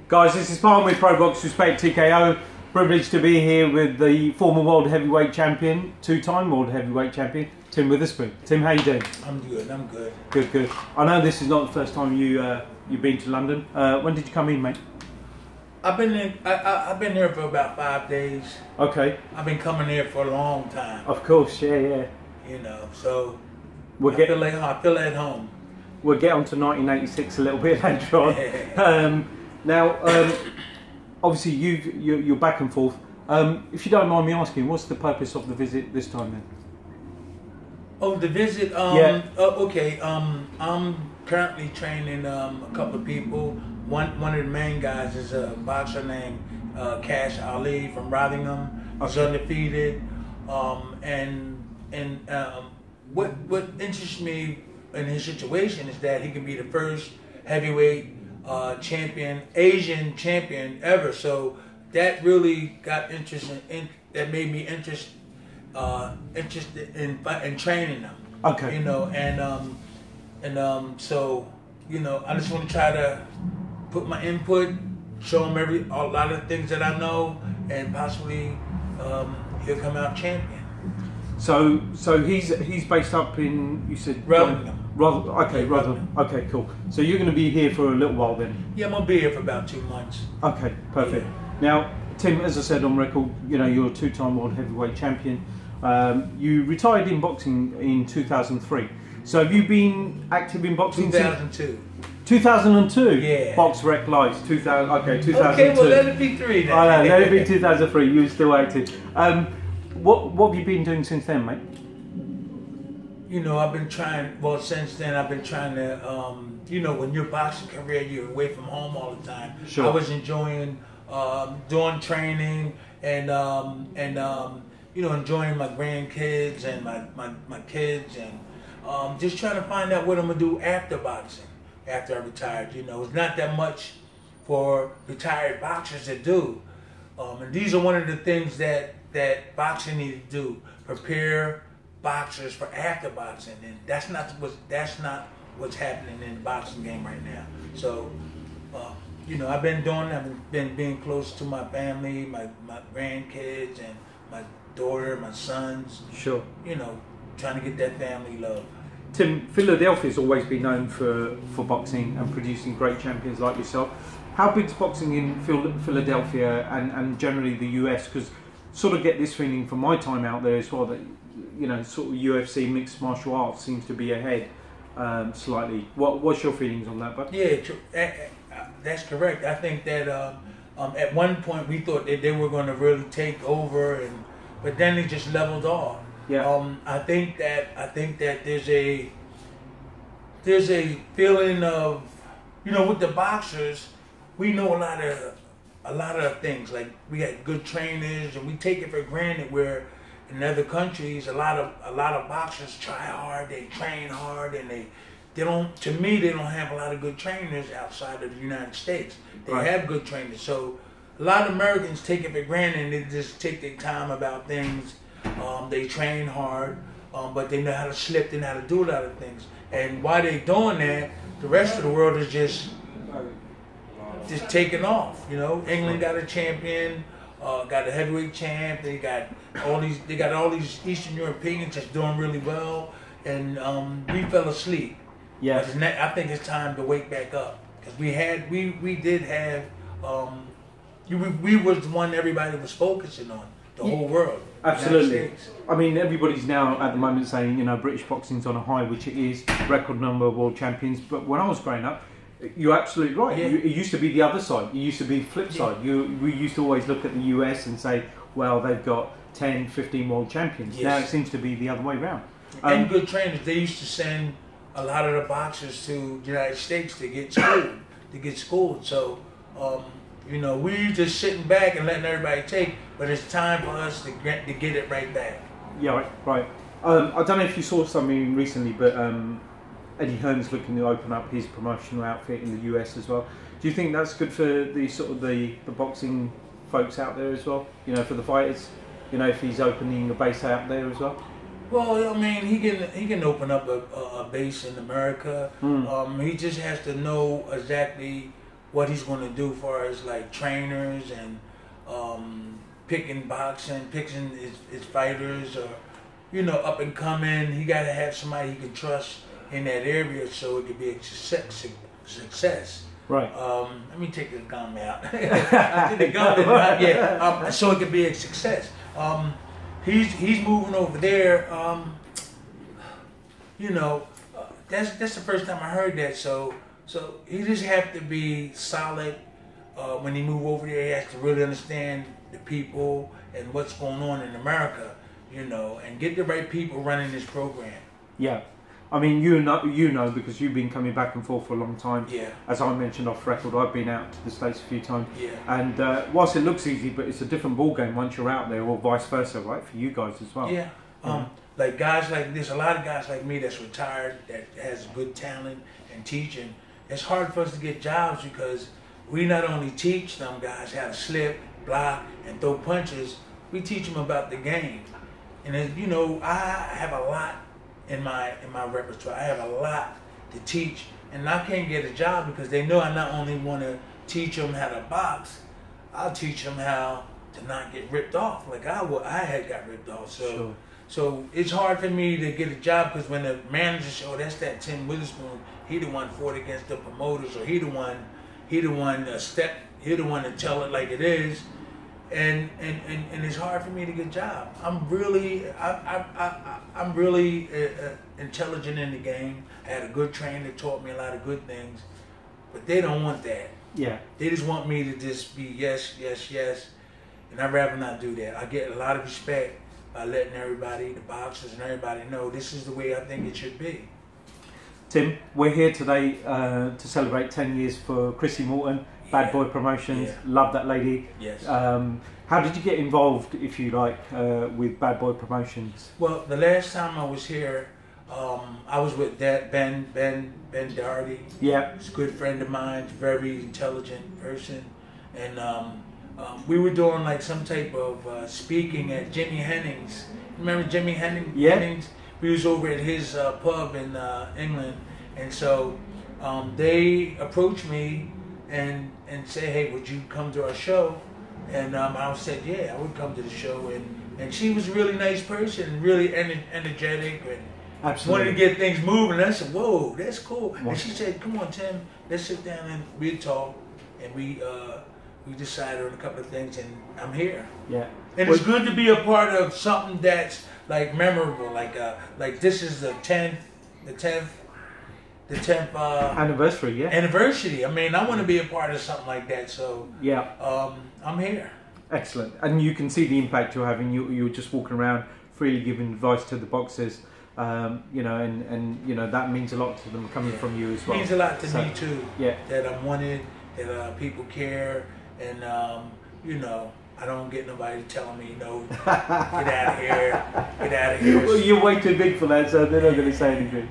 Guys, this is PARM with Pro Box Respect TKO. Privileged to be here with the former World Heavyweight Champion, two-time World Heavyweight Champion, Tim Witherspoon. Tim, how you doing? I'm good, I'm good. Good, good. I know this is not the first time you've been to London. When did you come in, mate? I've been here for about 5 days. Okay. I've been coming here for a long time. Of course, yeah. You know, so I feel at home. We'll get on to 1986 a little bit later on. Now, obviously you're back and forth. If you don't mind me asking, what's the purpose of the visit this time then? Oh, the visit? Yeah. Okay, I'm currently training a couple of people. One of the main guys is a boxer named Cash Ali from Rotherham. He's undefeated. What interests me in his situation is that he can be the first heavyweight champion, Asian champion ever. So that really got that made me interested in training them. Okay. You know, so you know, I just want to try to put my input, show him a lot of things that I know, and possibly he'll come out champion. So he's based up in, you said? Rotherham. Rotherham. Okay, cool. So you're going to be here for a little while then? Yeah, I'm going to be here for about 2 months. Okay, perfect. Yeah. Now, Tim, as I said on record, you know, you're a two-time World Heavyweight Champion. You retired in boxing in 2003. So have you been active in boxing 2002. 2002? Yeah. Box Rec Lives, 2000, okay, 2002. Okay, well let it be 3 then. I know, let it be 2003, you were still active. What have you been doing since then, mate? You know, I've been trying, well, since then I've been trying to, you know, when your boxing career, you're away from home all the time. Sure. I was enjoying doing training and you know, enjoying my grandkids and my kids and just trying to find out what I'm going to do after boxing, after I retired. You know, it's not that much for retired boxers to do. And these are one of the things that boxing needs to do, prepare boxers for after boxing, and that's not what's happening in the boxing game right now. So, you know, I've been being close to my family, my grandkids, and my daughter, my sons. Sure. You know, trying to get that family love. Tim, Philadelphia's always been known for boxing and producing great champions like yourself. How big's boxing in Philadelphia and generally the US? Because sort of get this feeling from my time out there as well that, you know, sort of UFC mixed martial arts seems to be ahead slightly. What's your feelings on that, bud? Yeah, that's correct. I think that at one point we thought that they were going to really take over, but then they just leveled off. Yeah. I think that there's a feeling of, you know, with the boxers, we know a lot of things. Like, we got good trainers, and we take it for granted. Where in other countries, a lot of boxers try hard, they train hard, and they don't. To me, they don't have a lot of good trainers outside of the United States. They have good trainers, so a lot of Americans take it for granted, and they just take their time about things. They train hard, but they know how to slip, they know how to do a lot of things. And while they're doing that, the rest of the world is just taking off. You know, England got a champion, got a heavyweight champ. They got all these Eastern Europeans just doing really well, and we fell asleep. Yeah. I think it's time to wake back up, because we did have we was the one everybody was focusing on, the whole world. Absolutely. I mean, everybody's now at the moment saying, you know, British boxing's on a high, which it is, record number of world champions. But when I was growing up, you're absolutely right. Yeah. It used to be the other side. It used to be the flip side. We used to always look at the US and say, well, they've got 10, 15 world champions. Yes. Now it seems to be the other way around. And good trainers. They used to send a lot of the boxers to the United States to get schooled. So, you know, we just sitting back and letting everybody take, but it's time for us to get it right back. Yeah, right. I don't know if you saw something recently, but Eddie Hearn's looking to open up his promotional outfit in the US as well. Do you think that's good for the sort of the boxing folks out there as well? You know, for the fighters, you know, if he's opening a base out there as well? Well, I mean, he can open up a base in America. He just has to know exactly what he's going to do as far as like trainers and picking his fighters, or up and coming. He got to have somebody he can trust in that area so it could be a success. Right. Let me take the gum out. I did the gum out, yeah. So it could be a success. He's moving over there. That's the first time I heard that. So he just have to be solid. When he move over there, he has to really understand the people and what's going on in America, and get the right people running this program. Yeah. I mean, you know, because you've been coming back and forth for a long time. Yeah. As I mentioned off record, I've been out to the States a few times. Yeah. And whilst it looks easy, but it's a different ball game once you're out there, or vice versa, right? For you guys as well. Yeah. Like guys like this, a lot of guys like me that's retired, that has good talent and teaching. It's hard for us to get jobs because we not only teach them guys how to slip, block, and throw punches, we teach them about the game. And as you know, I have a lot in my repertoire. I have a lot to teach, and I can't get a job because they know I not only want to teach them how to box, I'll teach them how to not get ripped off like I had got ripped off. So it's hard for me to get a job because when the manager says, "Oh, that's that Tim Witherspoon, he the one fought against the promoters, or he the one to tell it like it is," and it's hard for me to get a job. I'm really intelligent in the game. I had a good trainer that taught me a lot of good things, but they don't want that. Yeah. They just want me to just be yes, yes, yes, and I'd rather not do that. I get a lot of respect by letting everybody, the boxers and everybody, know this is the way I think it should be. Tim, we're here today to celebrate 10 years for Chrissy Morton, Bad Boy Promotions. Yeah. Love that lady. Yes. How did you get involved, if you like, with Bad Boy Promotions? Well, the last time I was here, I was with Ben Doherty. Yeah. He's a good friend of mine, very intelligent person, and we were doing like some type of speaking at Jimmy Hennings. Remember Jimmy Hennings? Yeah. Hennings? We was over at his pub in England, and so they approached me and said, "Hey, would you come to our show?" And I said, "Yeah, I would come to the show." And she was a really nice person, really energetic, and Absolutely. wanted to get things moving. And I said, "Whoa, that's cool." And she said, "Come on, Tim, let's sit down and we talk." And we decided on a couple of things, and I'm here. Yeah. And it's good to be a part of something that's like memorable, like this is the 10th anniversary. Yeah. Anniversary. I mean, I want to be a part of something like that. So yeah. I'm here. Excellent. And you can see the impact you're having. You're just walking around freely giving advice to the boxers. And that means a lot to them coming from you as well. It means a lot to me too. Yeah. That I'm wanted, that people care, and I don't get nobody telling me, get out of here, get out of here. Well, you're way too big for that, so they're not going to say anything.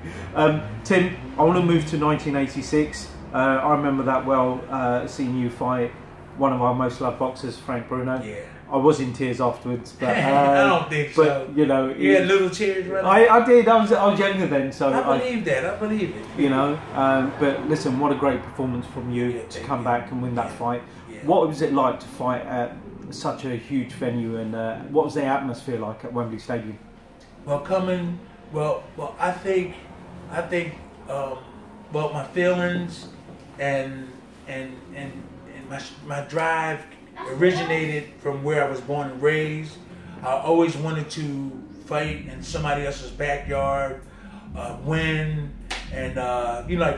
Tim, I want to move to 1986. I remember that well, seeing you fight one of our most loved boxers, Frank Bruno. Yeah. I was in tears afterwards, but I don't think so. But you had little tears running. I did. I was younger then, so I believe that. I believe it. But listen, what a great performance from you to come back and win that fight. Yeah. What was it like to fight at such a huge venue, and what was the atmosphere like at Wembley Stadium? Well, I think, my feelings and my drive originated from where I was born and raised. I always wanted to fight in somebody else's backyard, win, and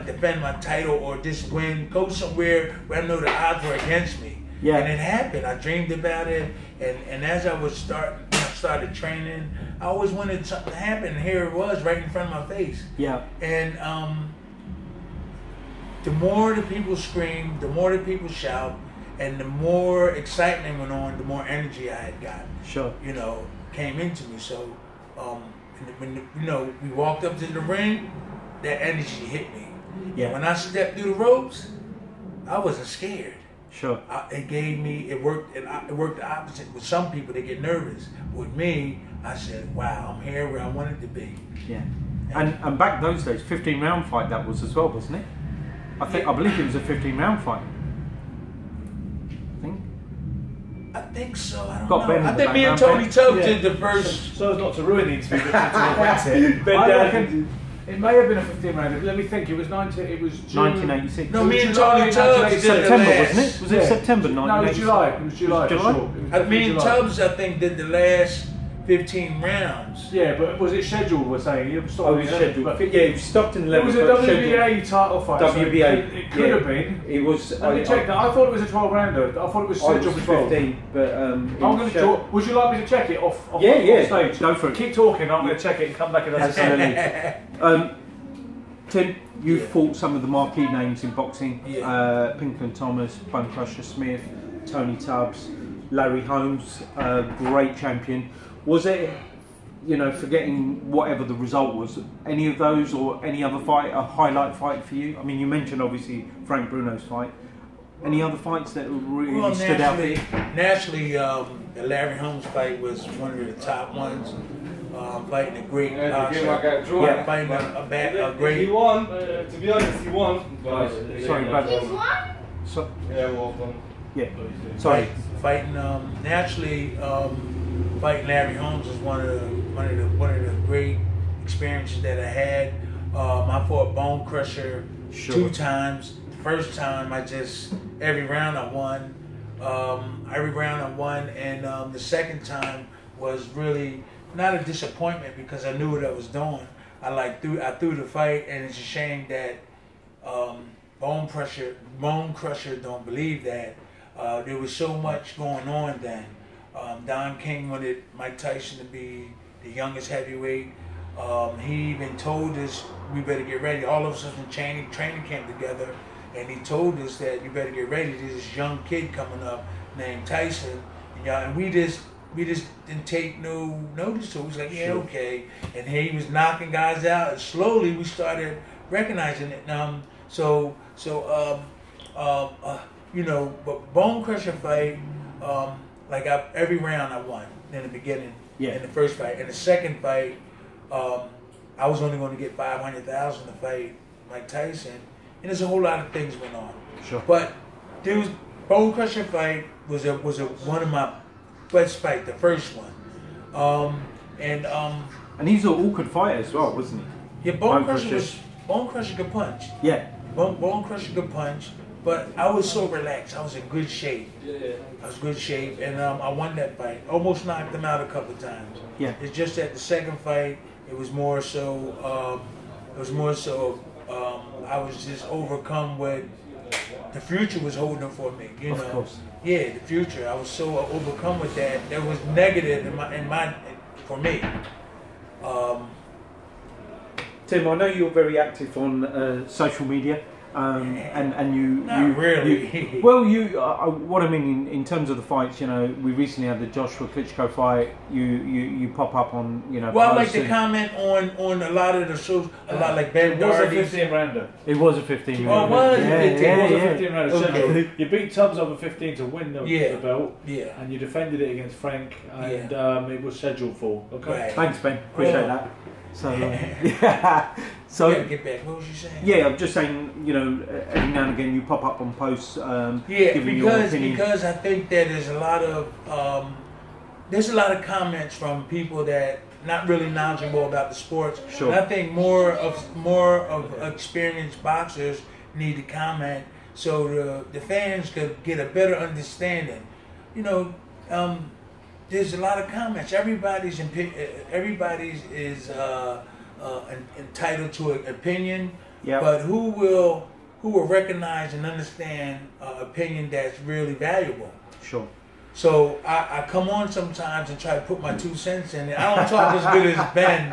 defend my title, or just win, go somewhere where I know the odds were against me. Yeah. And it happened. I dreamed about it, and as I started training, I always wanted something to happen, and here it was right in front of my face. Yeah. And the more the people screamed, the more the people shout, and the more excitement went on, the more energy I had got. Sure. Came into me. So, when we walked up to the ring, that energy hit me. Yeah. When I stepped through the ropes, I wasn't scared. Sure. It worked. It worked the opposite. With some people, they get nervous. With me, I said, "Wow, I'm here where I wanted to be." Yeah. And back those days, 15-round fight that was as well, wasn't it? I believe it was a 15-round fight. I think so. I don't Got Ben know. in I the think me and background, Tony Tubbs did the first. So as not to ruin the interview, but I reckon it may have been a 15 rounder. Let me think. It was 1986. No, me and Tony Tubbs did September, the last. wasn't it? Was it September 1986? No, it was July. It was July. July? For sure. Me and Tubbs, I think, did the last 15 rounds. Yeah, but was it scheduled? We're saying it was scheduled. But Yeah, it was stopped in 11. it was a WBA title fight. WBA. So it could have been. It was. Let me check that. I thought it was a 12 rounder. I thought it was scheduled for 12. 15, but I'm going to talk. Would you like me to check it off stage? Go for it. Keep talking. I'm going to check it and come back and absolutely. Tim, you fought some of the marquee names in boxing. Pinklon Thomas, Bone Crusher Smith, Tony Tubbs, Larry Holmes, great champion. Was it, forgetting whatever the result was, any of those or any other fight, a highlight fight for you? I mean, you mentioned obviously Frank Bruno's fight. Any other fights that really stood out for you? Naturally, the Larry Holmes fight was one of the top ones. Fighting a great fighting a great. He won. To be honest, he won. Sorry, bad. He's won? So, Yeah, well done. yeah. Sorry. Fighting naturally, fighting Larry Holmes was one of the great experiences that I had. I fought Bone Crusher 2 times. The first time every round I won. And the second time was really not a disappointment because I knew what I was doing. I threw the fight, and it's a shame that Bone Crusher don't believe that. There was so much going on then. Don King wanted Mike Tyson to be the youngest heavyweight. He even told us we better get ready. All of us in training camp together, and he told us that you better get ready. There's this young kid coming up named Tyson, and we just didn't take no notice to it. It was like, yeah, okay. And he was knocking guys out, and slowly we started recognizing it. But Bone Crusher fight, every round I won in the beginning, in the first fight. In the second fight, I was only going to get $500,000 to fight Mike Tyson, and there's a whole lot of things went on. Sure. But there was Bone Crusher fight was one of my best fight, the first one. And he's an awkward fighter as well, wasn't he? Yeah, Bone Crusher could punch. Yeah. Bone Crusher could punch, but I was so relaxed. I was in good shape. I was in good shape, and I won that fight. Almost knocked him out a couple of times. Yeah. It's just that the second fight, it was more so. I was just overcome with the future was holding for me. Of course. Yeah, the future. I was so overcome with that. That was negative for me. Tim, I know you're very active on social media, and you. Not really. What I mean in terms of the fights, we recently had the Joshua Klitschko fight. You pop up on, Well, I like to comment on a lot of the shows, a lot like Ben It was a Darby's. 15 rounder. It was a 15 Oh, it was a 15. It was a 15 rounder. Okay. So you beat Tubbs over 15 to win the belt. Yeah. And you defended it against Frank, and it was scheduled for. Okay. Right. Thanks, Ben. Appreciate that. So, So, gotta get back. What was you saying? Yeah, I'm just saying, every now and again you pop up on posts. Giving your opinion. Because I think that there's a lot of comments from people that not really knowledgeable about the sports. Sure. And I think more of experienced boxers need to comment so the fans could get a better understanding. There's a lot of comments. Everybody's is entitled to an opinion, but who will recognize and understand opinion that's really valuable? Sure. So I come on sometimes and try to put my 2 cents in. I don't talk as good as Ben,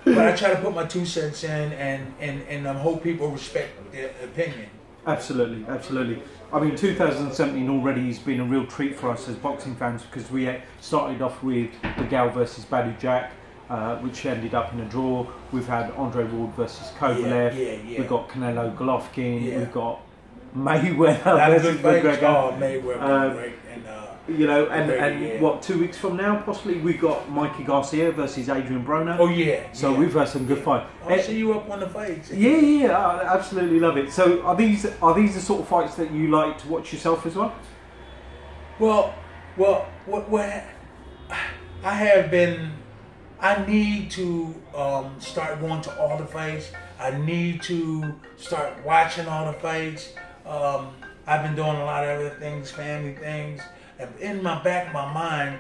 but I try to put my 2 cents in and hope people respect their opinion. Absolutely, absolutely. I mean, 2017 already has been a real treat for us as boxing fans because we started off with the Gal versus Badu Jack, which ended up in a draw. We've had Andre Ward versus Kovalev. We've got Canelo Golovkin. We've got Mayweather versus McGregor. Oh, Mayweather, great. And what, 2 weeks from now, possibly, we've got Mikey Garcia versus Adrian Broner. Oh, yeah. So we've had some good fights. I'll see you up on the fights. Yeah, I absolutely love it. So are these the sort of fights that you like to watch yourself as well? Well, what I have been. I need to start going to all the fights. I need to start watching all the fights. I've been doing a lot of other things, family things. And in my back of my mind,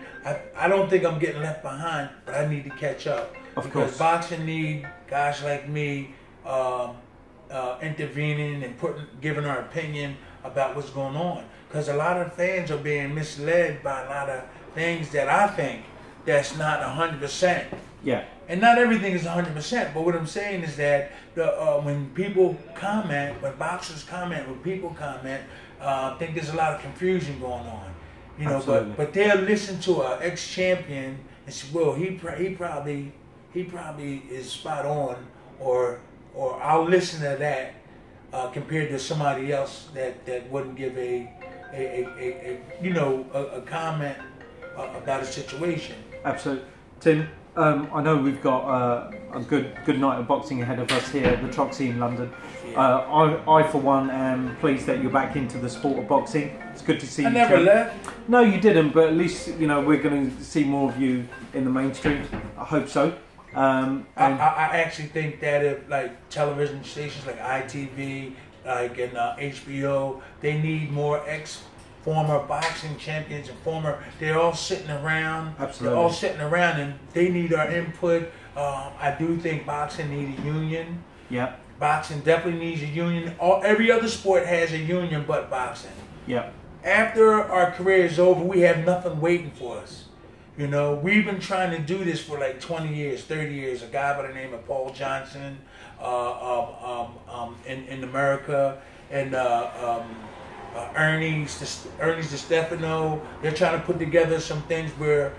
I don't think I'm getting left behind, but I need to catch up. Because boxing need guys like me intervening and giving our opinion about what's going on. Because a lot of fans are being misled by a lot of things that I think that's not 100%. Yeah. And not everything is 100%, but what I'm saying is that when people comment, when boxers comment, when people comment, I think there's a lot of confusion going on. You know, but they'll listen to an ex-champion and say, well, he probably is spot on, or I'll listen to that compared to somebody else that wouldn't give a comment about a situation. Absolutely. Tim, I know we've got a good night of boxing ahead of us here at the Troxy in London. Yeah. I for one am pleased that you're back into the sport of boxing. It's good to see you. I never left. No, you didn't, but at least we're going to see more of you in the mainstream. I hope so. I actually think that if like television stations like ITV, like and HBO, they need more former boxing champions and they're all sitting around. Absolutely. They're all sitting around and they need our input. I do think boxing needs a union. Yeah. Boxing definitely needs a union. Every other sport has a union but boxing. Yeah. After our career is over, we have nothing waiting for us. You know, we've been trying to do this for like 20 years, 30 years. A guy by the name of Paul Johnson in America, and Ernie DeStefano. They're trying to put together some things where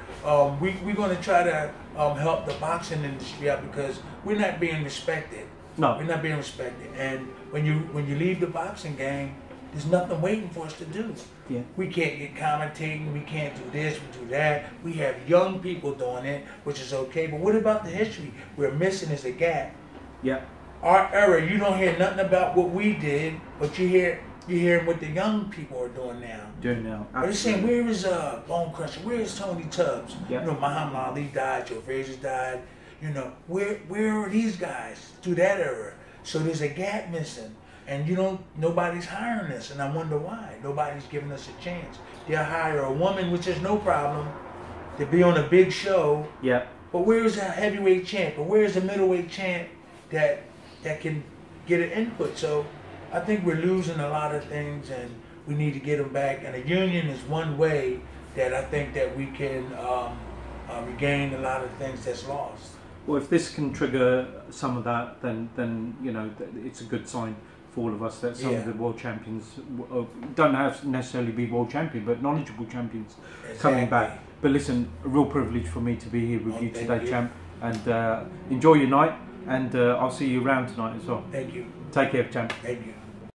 we're going to try to help the boxing industry out because we're not being respected. No, we're not being respected. And when you leave the boxing game, there's nothing waiting for us to do. Yeah. We can't get commentating, we can't do this, we do that. We have young people doing it, which is okay. But what about the history? We're missing is a gap. Yeah. Our era, you don't hear nothing about what we did, but you're hearing what the young people are doing now. They're saying, where is Bone Crusher? Where is Tony Tubbs? Yeah. You know, Muhammad Ali died, Joe Frazier died. You know, where are these guys through that era? So there's a gap missing. And nobody's hiring us, and I wonder why. Nobody's giving us a chance. They'll hire a woman, which is no problem, to be on a big show. Yeah. But where's a heavyweight champ, or where's a middleweight champ that can get an input? So I think we're losing a lot of things, and we need to get them back. And a union is one way that I think that we can regain a lot of things that's lost. Well, if this can trigger some of that, then it's a good sign for all of us that some of the world champions don't have to necessarily be world champion, but knowledgeable champions coming back. But listen, a real privilege for me to be here with you today, champ, and enjoy your night, and I'll see you around tonight as well. Thank you. Take care, champ. Thank you.